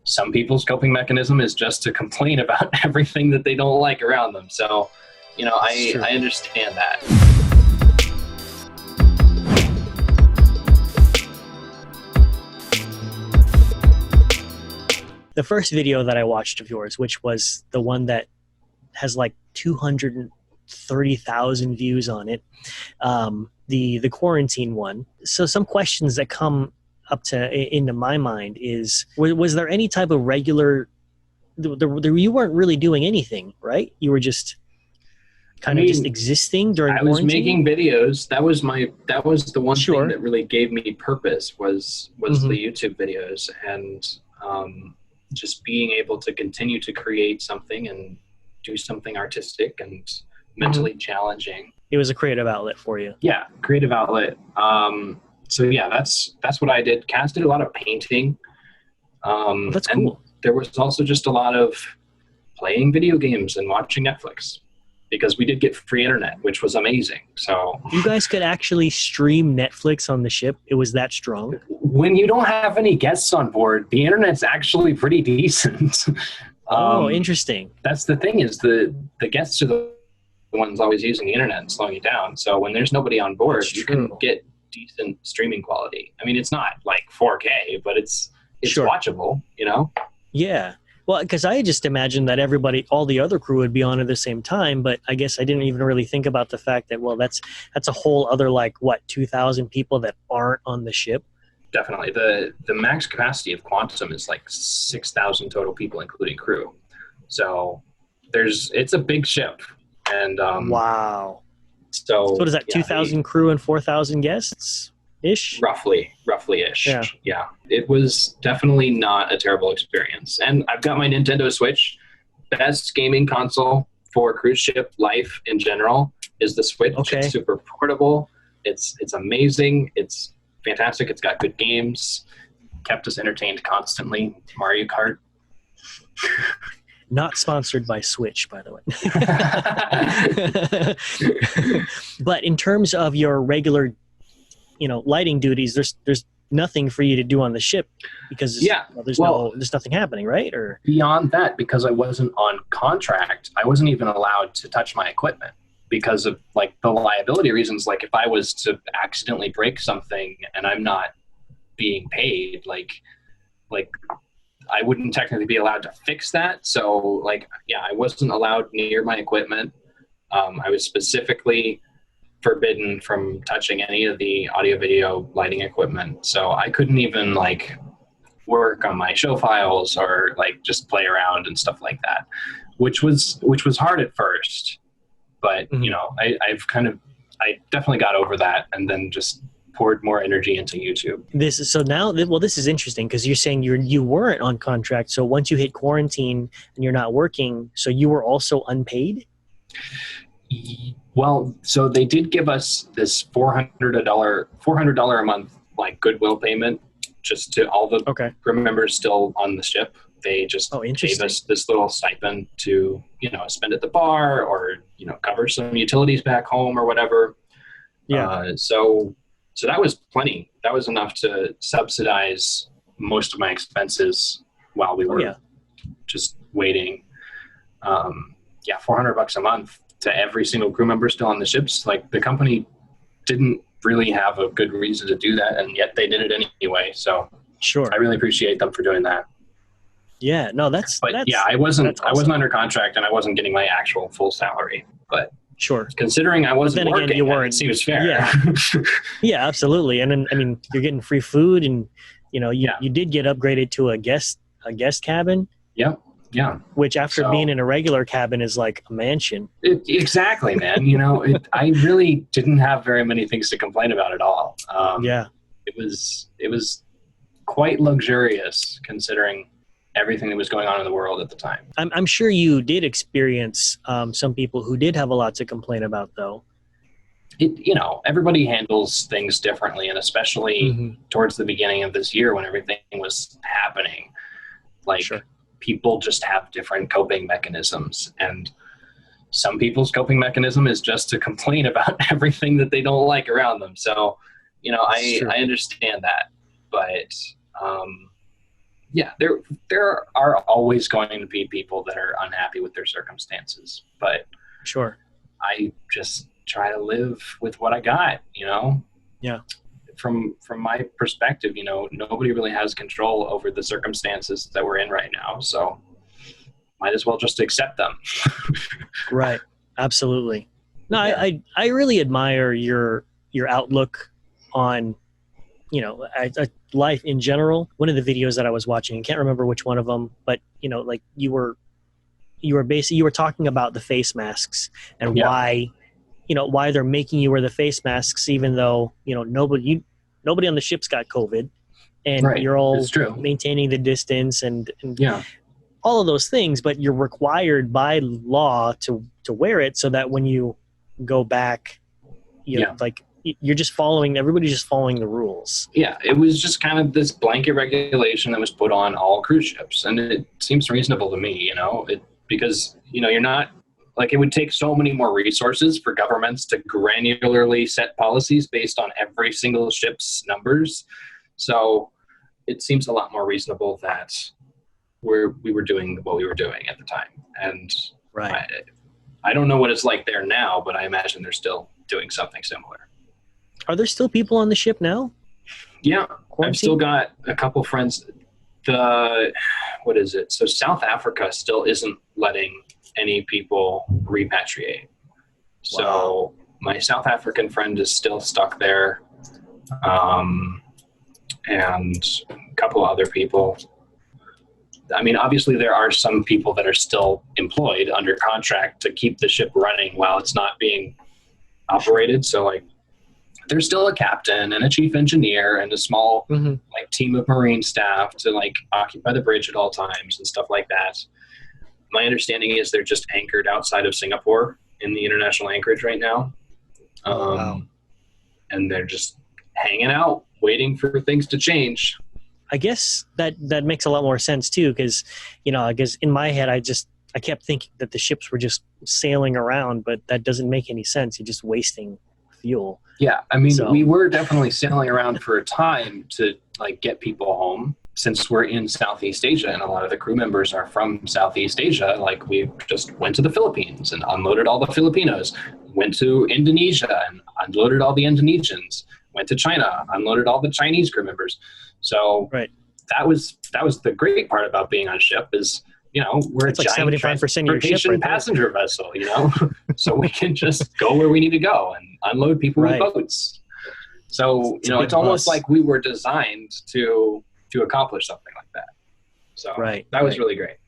some people's coping mechanism is just to complain about everything that they don't like around them. So, I understand that. The first video that I watched of yours, which was the one that has like 230,000 views on it, the quarantine one. So some questions that come up into my mind is, was there any type of regular, you weren't really doing anything, right? You were just just existing during quarantine? I was making videos. That was the one thing that really gave me purpose was the YouTube videos, and just being able to continue to create something and do something artistic and mentally challenging. It was a creative outlet for you. Yeah, creative outlet. So yeah, that's what I did. Cass did a lot of painting. That's cool. There was also just a lot of playing video games and watching Netflix, because we did get free internet, which was amazing. So you guys could actually stream Netflix on the ship. It was that strong. When you don't have any guests on board, the internet's actually pretty decent. Interesting. That's the thing, is the guests are the ones always using the internet and slowing you down. So when there's nobody on board, you can get decent streaming quality. I mean, it's not like 4K, but it's watchable, Yeah. Well, because I just imagined that all the other crew would be on at the same time, but I guess I didn't even really think about the fact that, well, that's a whole other 2,000 people that aren't on the ship. Definitely. The max capacity of Quantum is 6,000 total people, including crew. So it's a big ship. And wow. So what is that, 2,000 crew and 4,000 guests? Ish? Roughly-ish. Yeah. It was definitely not a terrible experience. And I've got my Nintendo Switch. Best gaming console for cruise ship life in general is the Switch. Okay. It's super portable. It's amazing. It's fantastic. It's got good games. Kept us entertained constantly. Mario Kart. Not sponsored by Switch, by the way. But in terms of your regular lighting duties, there's nothing for you to do on the ship because there's nothing happening, right? Or beyond that, because I wasn't on contract, I wasn't even allowed to touch my equipment because of the liability reasons. If I was to accidentally break something and I'm not being paid, I wouldn't technically be allowed to fix that. So I wasn't allowed near my equipment. I was specifically forbidden from touching any of the audio video lighting equipment. So I couldn't even work on my show files or just play around and stuff like that, which was hard at first, but I definitely got over that and then just poured more energy into YouTube. This is interesting because you're saying you weren't on contract. So once you hit quarantine and you're not working, so you were also unpaid? Well, so they did give us this $400 a month goodwill payment just to all the crew members still on the ship. They just gave us this little stipend to spend at the bar or cover some utilities back home or whatever. Yeah. So that was plenty. That was enough to subsidize most of my expenses while we were just waiting. $400 a month to every single crew member still on the ships. The company didn't really have a good reason to do that, and yet they did it anyway. So I really appreciate them for doing that. Yeah, no, I wasn't under contract and I wasn't getting my actual full salary, but considering I wasn't working, it seems fair. Yeah. Yeah, absolutely. And then, you're getting free food and, you did get upgraded to a guest cabin. Yep. Yeah. Which after being in a regular cabin is like a mansion. Exactly, man. I really didn't have very many things to complain about at all. It was quite luxurious considering everything that was going on in the world at the time. I'm sure you did experience some people who did have a lot to complain about, though. Everybody handles things differently, and especially towards the beginning of this year when everything was happening. People just have different coping mechanisms, and some people's coping mechanism is just to complain about everything that they don't like around them. So, I understand that, but yeah, there are always going to be people that are unhappy with their circumstances, but Sure. I just try to live with what I got, you know? Yeah. From my perspective, nobody really has control over the circumstances that we're in right now. So might as well just accept them. Right. Absolutely. No, Yeah. I really admire your outlook on, life in general. One of the videos that I was watching, I can't remember which one of them, but like you were basically, you were talking about the face masks and Yeah. why they're making you wear the face masks, even though, nobody on the ship's got COVID, and Right. you're all It's true. maintaining the distance and Yeah. all of those things, but you're required by law to wear it so that when you go back, like everybody's just following the rules. Yeah. It was just kind of this blanket regulation that was put on all cruise ships. And it seems reasonable to me, because, you're not, like, it would take so many more resources for governments to granularly set policies based on every single ship's numbers. So it seems a lot more reasonable that we were doing what we were doing at the time. And Right. I don't know what it's like there now, but I imagine they're still doing something similar. Are there still people on the ship now? Yeah. Quarantine? I've still got a couple friends. What is it? So South Africa still isn't letting any people repatriate. So my South African friend is still stuck there. And a couple other people. I mean, obviously there are some people that are still employed under contract to keep the ship running while it's not being operated. So like, there's still a captain and a chief engineer and a small like team of Marine staff to like occupy the bridge at all times and stuff like that. My understanding is they're just anchored outside of Singapore in the international anchorage right now. And they're just hanging out, waiting for things to change. I guess that makes a lot more sense too, because, I guess in my head, I kept thinking that the ships were just sailing around, but that doesn't make any sense. You're just wasting fuel. Yeah, I mean, we were definitely sailing around for a time to like get people home, since we're in Southeast Asia and a lot of the crew members are from Southeast Asia. Like, we just went to the Philippines and unloaded all the Filipinos, went to Indonesia and unloaded all the Indonesians, went to China, unloaded all the Chinese crew members. So that was the great part about being on a ship is, we're it's a like giant 75% of your ship right passenger vessel, so we can just go where we need to go and unload people with boats. So, it's almost like we were designed to accomplish something like that. So that was really great.